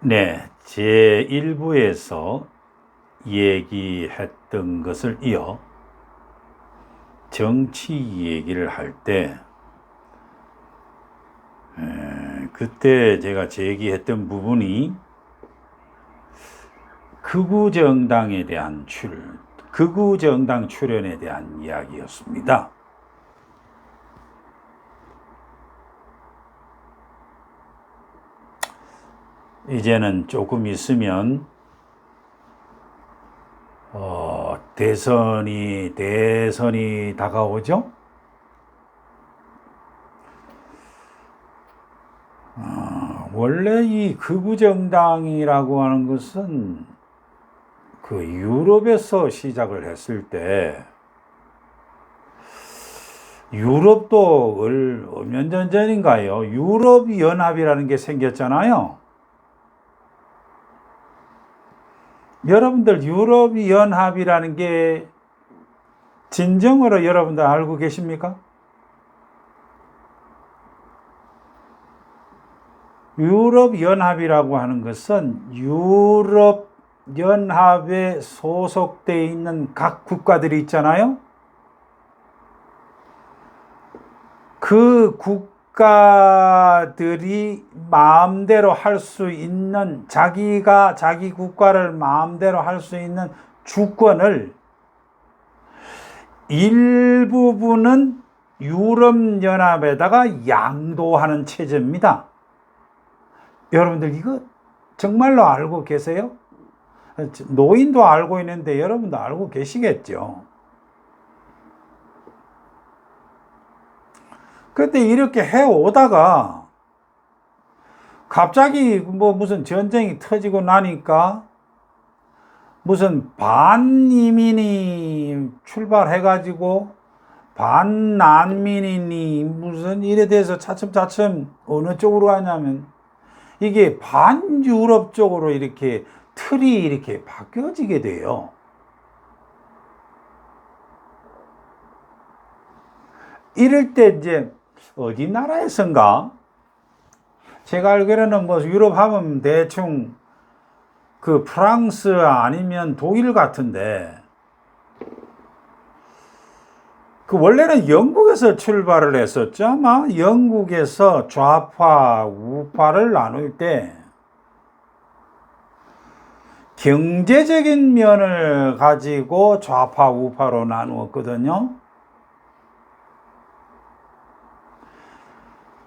네, 제1부에서 얘기했던 것을 이어 정치 얘기를 할 때, 그때 제가 제기했던 부분이 극우 정당 출연에 대한 이야기였습니다. 이제는 조금 있으면 대선이 다가오죠. 원래 이 극우 정당이라고 하는 것은 그 유럽에서 시작을 했을 때, 유럽도 몇 년 전인가요? 유럽 연합이라는 게 생겼잖아요. 여러분들 유럽 연합이라는 게 진정으로 여러분들 알고 계십니까? 유럽 연합이라고 하는 것은 유럽 연합에 소속되어 있는 각 국가들이 있잖아요. 그 국가들이 마음대로 할 수 있는, 자기가 자기 국가를 마음대로 할 수 있는 주권을 일부분은 유럽연합에다가 양도하는 체제입니다. 여러분들 이거 정말로 알고 계세요? 노인도 알고 있는데 여러분도 알고 계시겠죠? 그때 이렇게 해오다가 갑자기 무슨 전쟁이 터지고 나니까 무슨 반이민이 출발해가지고 반난민이니 무슨 이래 돼서 차츰차츰 어느 쪽으로 가냐면 이게 반유럽 쪽으로 이렇게 틀이 이렇게 바뀌어지게 돼요. 이럴 때 이제 어디 나라에선가 제가 알기로는 유럽 하면 대충 그 프랑스 아니면 독일 같은데, 그 원래는 영국에서 출발을 했었죠. 아마 영국에서 좌파 우파를 나눌 때 경제적인 면을 가지고 좌파 우파로 나누었거든요.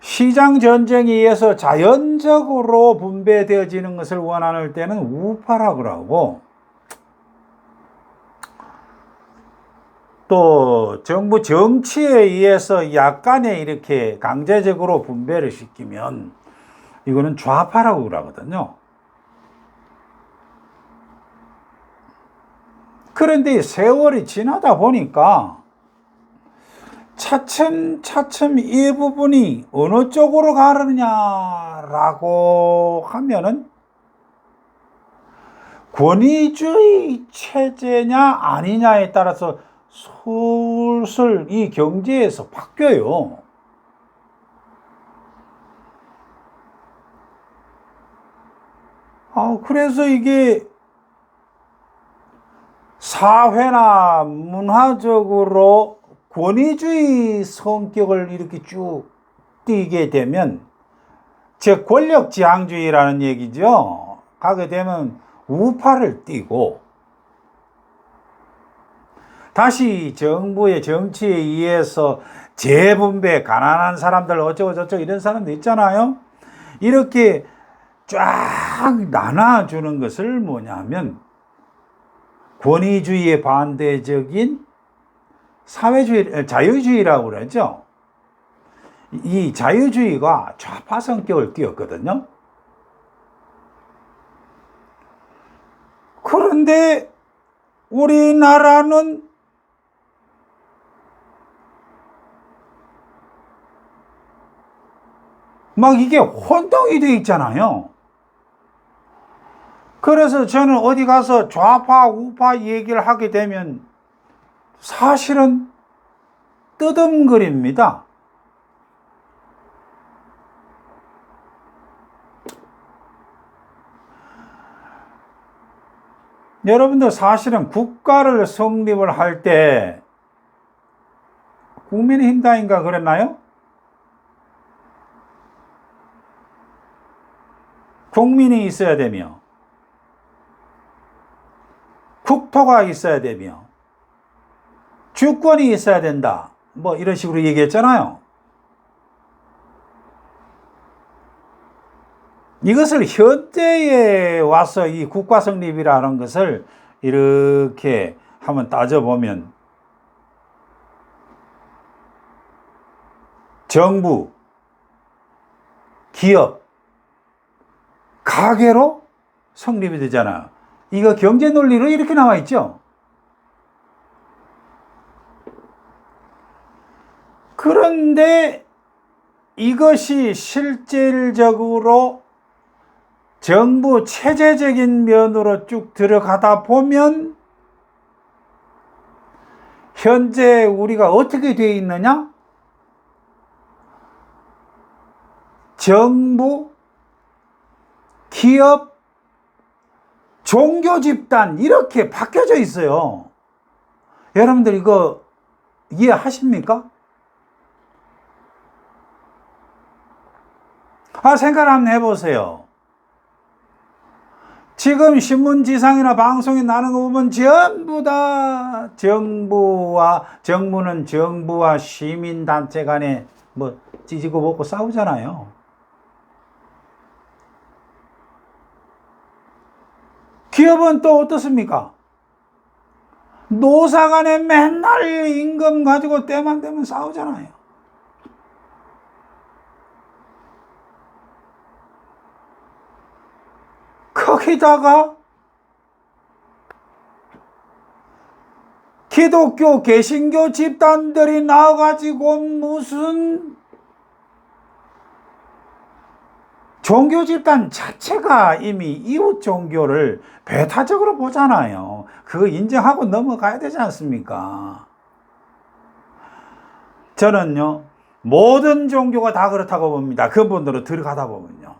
시장 전쟁에 의해서 자연적으로 분배되어지는 것을 원하는 때는 우파라고 하고, 또 정부 정치에 의해서 약간의 이렇게 강제적으로 분배를 시키면 이거는 좌파라고 그러거든요. 그런데 세월이 지나다 보니까 차츰 이 부분이 어느 쪽으로 가느냐라고 하면은 권위주의 체제냐 아니냐에 따라서 슬슬 이 경제에서 바뀌어요. 그래서 이게 사회나 문화적으로 권위주의 성격을 이렇게 쭉 띄게 되면, 즉 권력지향주의라는 얘기죠. 가게 되면 우파를 띄고, 다시 정부의 정치에 의해서 재분배, 가난한 사람들 어쩌고 저쩌고 이런 사람들 있잖아요. 이렇게 쫙 나눠주는 것을 뭐냐면 권위주의에 반대적인 사회주의, 자유주의라고 그러죠. 이 자유주의가 좌파 성격을 띄었거든요. 그런데 우리나라는 막 이게 혼동이 돼 있잖아요. 그래서 저는 어디 가서 좌파 우파 얘기를 하게 되면 사실은 뜨듬거립니다. 여러분들 사실은 국가를 성립을 할 때 국민의힘당인가 그랬나요? 국민이 있어야 되며 국토가 있어야 되며 주권이 있어야 된다. 뭐 이런 식으로 얘기했잖아요. 이것을 현재에 와서 이 국가 성립이라는 것을 이렇게 한번 따져보면 정부, 기업, 가계로 성립이 되잖아요. 이거 경제 논리로 이렇게 나와 있죠. 그런데 이것이 실질적으로 정부 체제적인 면으로 쭉 들어가다 보면 현재 우리가 어떻게 되어 있느냐? 정부, 기업, 종교 집단 이렇게 바뀌어져 있어요. 여러분들 이거 이해하십니까? 생각 한번 해보세요. 지금 신문지상이나 방송에 나는 거 보면 전부 다 정부는 정부와 시민단체 간에 뭐 찌지고 먹고 싸우잖아요. 기업은 또 어떻습니까? 노사 간에 맨날 임금 가지고 때만 되면 싸우잖아요. 거기다가 기독교, 개신교 집단들이 나와가지고 무슨 종교 집단 자체가 이미 이웃 종교를 배타적으로 보잖아요. 그거 인정하고 넘어가야 되지 않습니까? 저는요, 모든 종교가 다 그렇다고 봅니다. 근본으로 들어가다 보면요.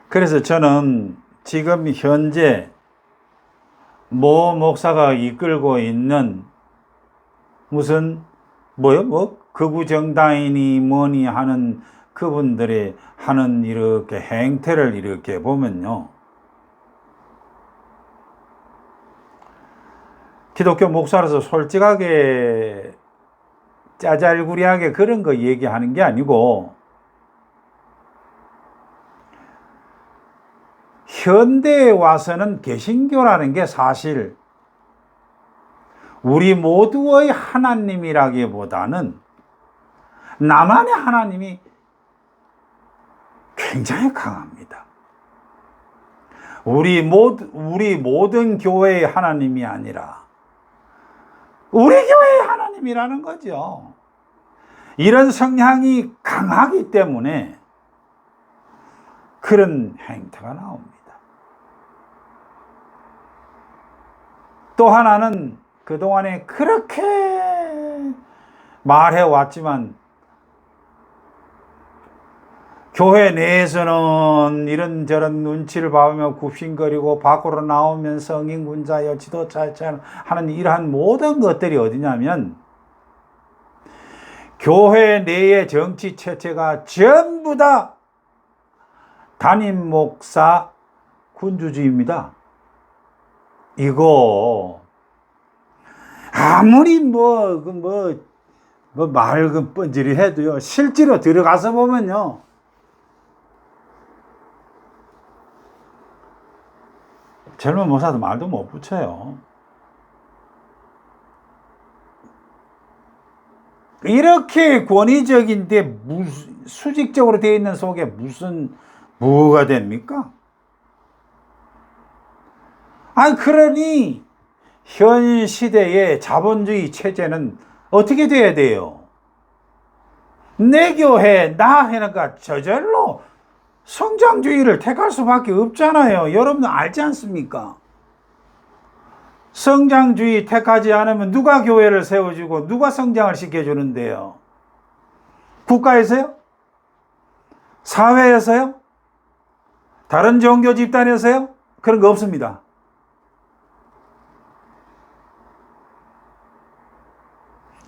그래서 저는 지금 현재 모 목사가 이끌고 있는 무슨 극우 정당이니 뭐니 하는 그분들이 하는 이렇게 행태를 이렇게 보면요, 기독교 목사로서 솔직하게 짜잘구리하게 그런 거 얘기하는 게 아니고 현대에 와서는 개신교라는 게 사실 우리 모두의 하나님이라기보다는 나만의 하나님이 굉장히 강합니다. 우리 모든 교회의 하나님이 아니라 우리 교회의 하나님이라는 거죠. 이런 성향이 강하기 때문에 그런 행태가 나옵니다. 또 하나는 그동안에 그렇게 말해왔지만 교회 내에서는 이런저런 눈치를 봐오며 굽신거리고 밖으로 나오면 성인군자여 지도자여 하는 이러한 모든 것들이 어디냐면 교회 내의 정치 체제가 전부 다 담임 목사 군주주의입니다. 이거 아무리 말 뻔질이 해도요, 실제로 들어가서 보면요, 젊은 목사도 말도 못 붙여요. 이렇게 권위적인데 수직적으로 되어 있는 속에 뭐가 됩니까? 그러니 현 시대의 자본주의 체제는 어떻게 돼야 돼요? 내 교회, 나 해니까 저절로 성장주의를 택할 수밖에 없잖아요. 여러분 알지 않습니까? 성장주의 택하지 않으면 누가 교회를 세워주고 누가 성장을 시켜주는데요? 국가에서요? 사회에서요? 다른 종교 집단에서요? 그런 거 없습니다.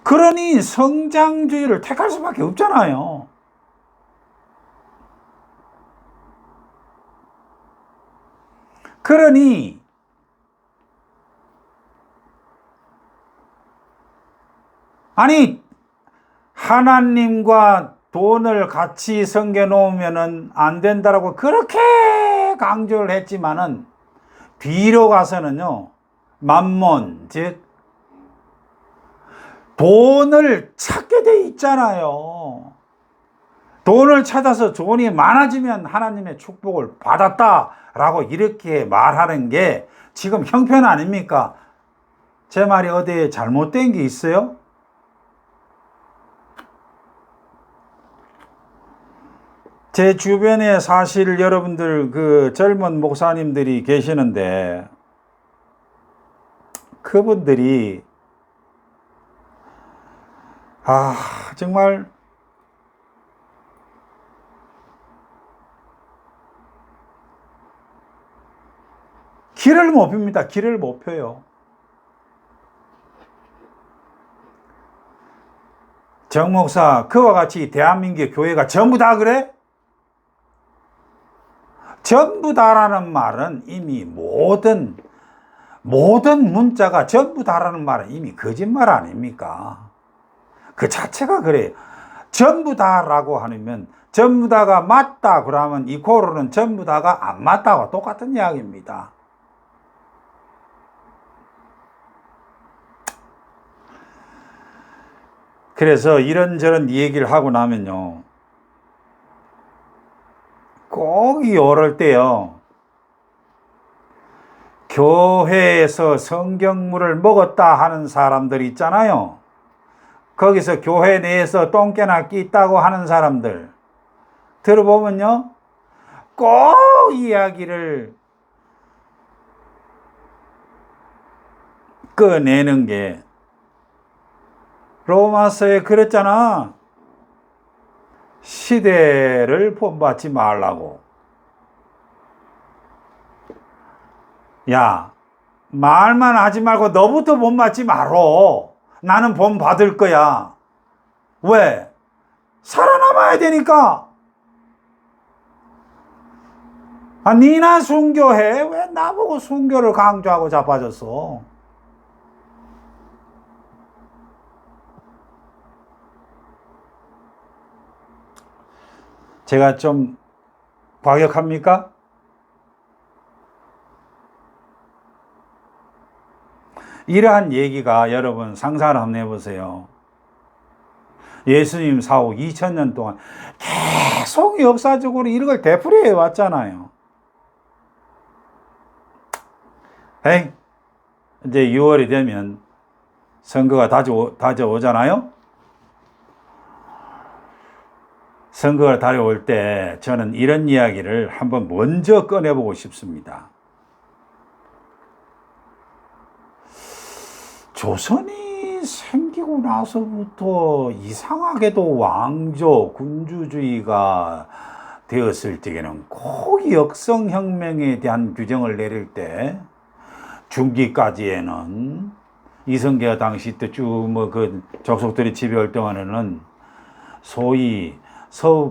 그러니 성장주의를 택할 수밖에 없잖아요. 그러니 아니 하나님과 돈을 같이 섬겨 놓으면 안 된다라고 그렇게 강조를 했지만은 뒤로 가서는요, 만몬, 즉 돈을 찾게 돼 있잖아요. 돈을 찾아서 돈이 많아지면 하나님의 축복을 받았다라고 이렇게 말하는 게 지금 형편 아닙니까? 제 말이 어디에 잘못된 게 있어요? 제 주변에 사실 여러분들 그 젊은 목사님들이 계시는데 그분들이 정말 길을 못 핍니다. 길을 못 펴요. 정 목사, 그와 같이 대한민국 교회가 전부 다 그래? 전부 다라는 말은 이미 모든 문자가 전부 다라는 말은 이미 거짓말 아닙니까? 그 자체가 그래요. 전부 다라고 하면 전부 다가 맞다 그러면 이코로는 전부 다가 안 맞다고 똑같은 이야기입니다. 그래서 이런저런 얘기를 하고 나면요, 꼭 이럴 때요, 교회에서 성경물을 먹었다 하는 사람들 있잖아요. 거기서 교회 내에서 똥개나 끼있다고 하는 사람들 들어보면요, 꼭 이야기를 꺼내는 게 로마서에 그랬잖아. 시대를 본받지 말라고. 야, 말만 하지 말고 너부터 본받지 말어. 나는 본받을 거야. 왜? 살아남아야 되니까. 니나 순교해. 왜 나보고 순교를 강조하고 자빠졌어? 제가 좀 과격합니까? 이러한 얘기가 여러분 상상을 한번 해보세요. 예수님 사후 2000년 동안 계속 역사적으로 이런 걸 되풀이해 왔잖아요. 에이, 이제 6월이 되면 선거가 다져오잖아요. 선거가 다려올 때 저는 이런 이야기를 한번 먼저 꺼내보고 싶습니다. 조선이 생기고 나서부터 이상하게도 왕조, 군주주의가 되었을 적에는 꼭 역성혁명에 대한 규정을 내릴 때 중기까지에는 이성계가 당시 때 쭉 그 족속들이 지배활동하는 소위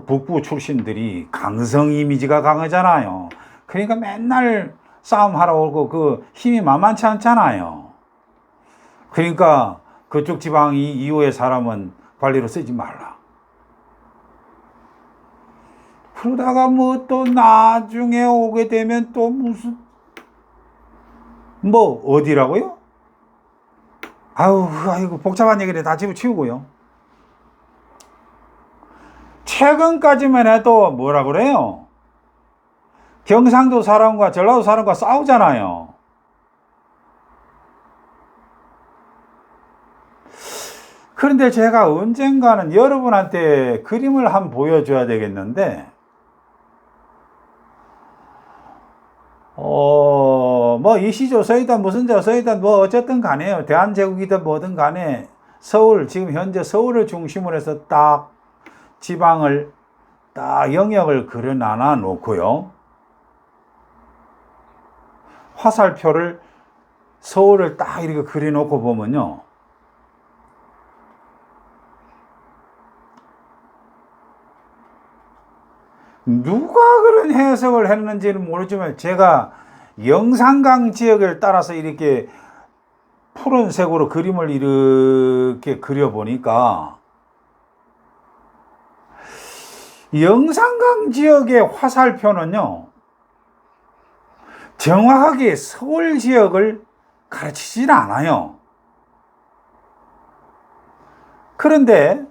북부 출신들이 강성 이미지가 강하잖아요. 그러니까 맨날 싸움하러 오고 그 힘이 만만치 않잖아요. 그러니까 그쪽 지방 이후의 사람은 관리로 쓰지 말라. 그러다가 뭐 또 나중에 오게 되면 또 무슨 어디라고요? 아이고 복잡한 얘기를 다 집어치우고요. 최근까지만 해도 뭐라 그래요? 경상도 사람과 전라도 사람과 싸우잖아요. 그런데 제가 언젠가는 여러분한테 그림을 한번 보여줘야 되겠는데, 이시조서이든 무슨 조서이든 어쨌든 간에요. 대한제국이든 뭐든 간에 지금 현재 서울을 중심으로 해서 딱 지방을 딱 영역을 그려 나눠 놓고요. 화살표를 서울을 딱 이렇게 그려 놓고 보면요. 누가 그런 해석을 했는지는 모르지만 제가 영산강 지역을 따라서 이렇게 푸른색으로 그림을 이렇게 그려보니까 영산강 지역의 화살표는요, 정확하게 서울 지역을 가르치진 않아요. 그런데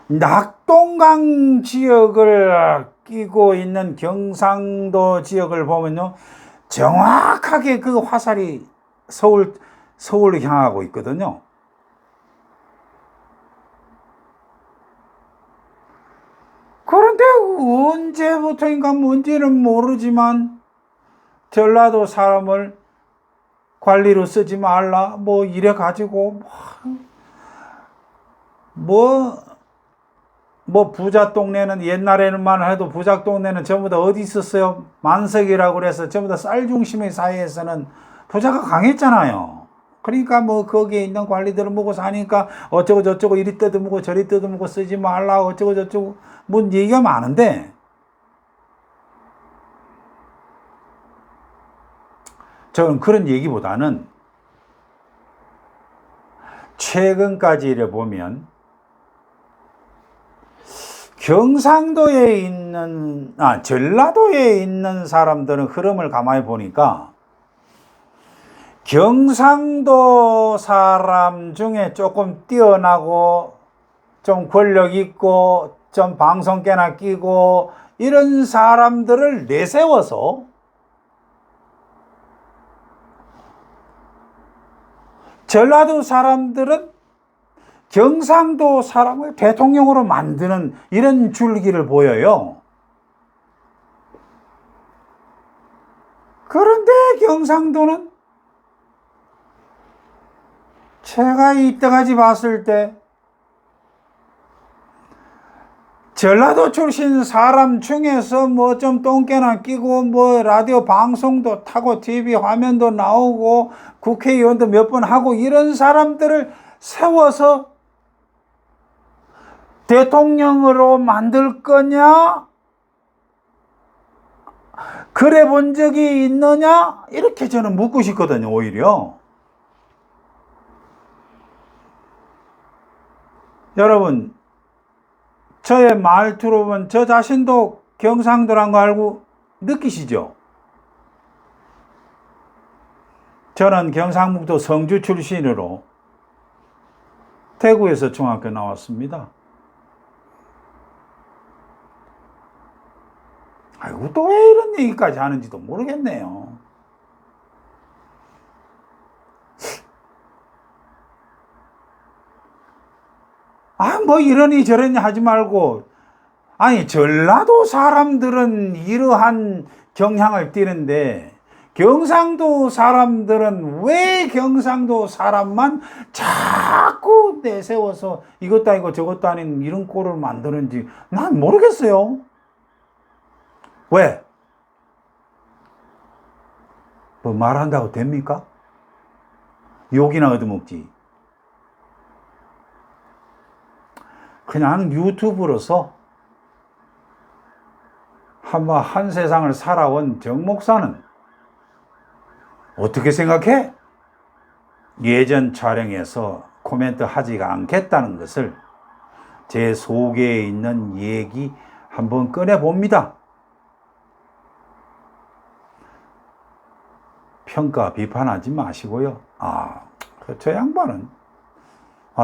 낙동강 지역을 끼고 있는 경상도 지역을 보면요, 정확하게 그 화살이 서울을 향하고 있거든요. 그런데 언제부터인가 뭔지는 모르지만 전라도 사람을 관리로 쓰지 말라 뭐 이래 가지고 뭐 부자 동네는 옛날에는만 해도 부자 동네는 전부 다 어디 있었어요? 만석이라고 그래서 전부 다 쌀 중심의 사회에서는 부자가 강했잖아요. 그러니까 뭐 거기에 있는 관리들을 먹고 사니까 어쩌고 저쩌고 이리 뜯어먹고 저리 뜯어먹고 쓰지 말라 어쩌고 저쩌고 뭐 얘기가 많은데, 저는 그런 얘기보다는 최근까지를 보면 경상도에 있는, 전라도에 있는 사람들은 흐름을 가만히 보니까 경상도 사람 중에 조금 뛰어나고 좀 권력 있고 좀 방송계나 끼고 이런 사람들을 내세워서 전라도 사람들은 경상도 사람을 대통령으로 만드는 이런 줄기를 보여요. 그런데 경상도는 제가 이때까지 봤을 때 전라도 출신 사람 중에서 뭐 좀 똥개나 끼고 뭐 라디오 방송도 타고 TV 화면도 나오고 국회의원도 몇 번 하고 이런 사람들을 세워서 대통령으로 만들 거냐? 그래 본 적이 있느냐? 이렇게 저는 묻고 싶거든요, 오히려. 여러분, 저의 말투로 보면 저 자신도 경상도란 거 알고 느끼시죠? 저는 경상북도 성주 출신으로 대구에서 중학교 나왔습니다. 아이고, 또 왜 이런 얘기까지 하는지도 모르겠네요. 뭐 이러니 저러니 하지 말고, 아니, 전라도 사람들은 이러한 경향을 띠는데, 경상도 사람들은 왜 경상도 사람만 자꾸 내세워서 이것도 아니고 저것도 아닌 이런 꼴을 만드는지 난 모르겠어요. 왜? 뭐 말한다고 됩니까? 욕이나 얻어먹지. 그냥 유튜브로서 한 세상을 살아온 정 목사는 어떻게 생각해? 예전 촬영에서 코멘트 하지가 않겠다는 것을 제 속에 있는 얘기 한번 꺼내봅니다. 평가 비판하지 마시고요. 저 양반은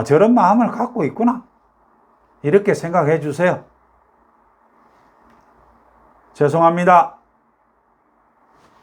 저런 마음을 갖고 있구나, 이렇게 생각해 주세요. 죄송합니다.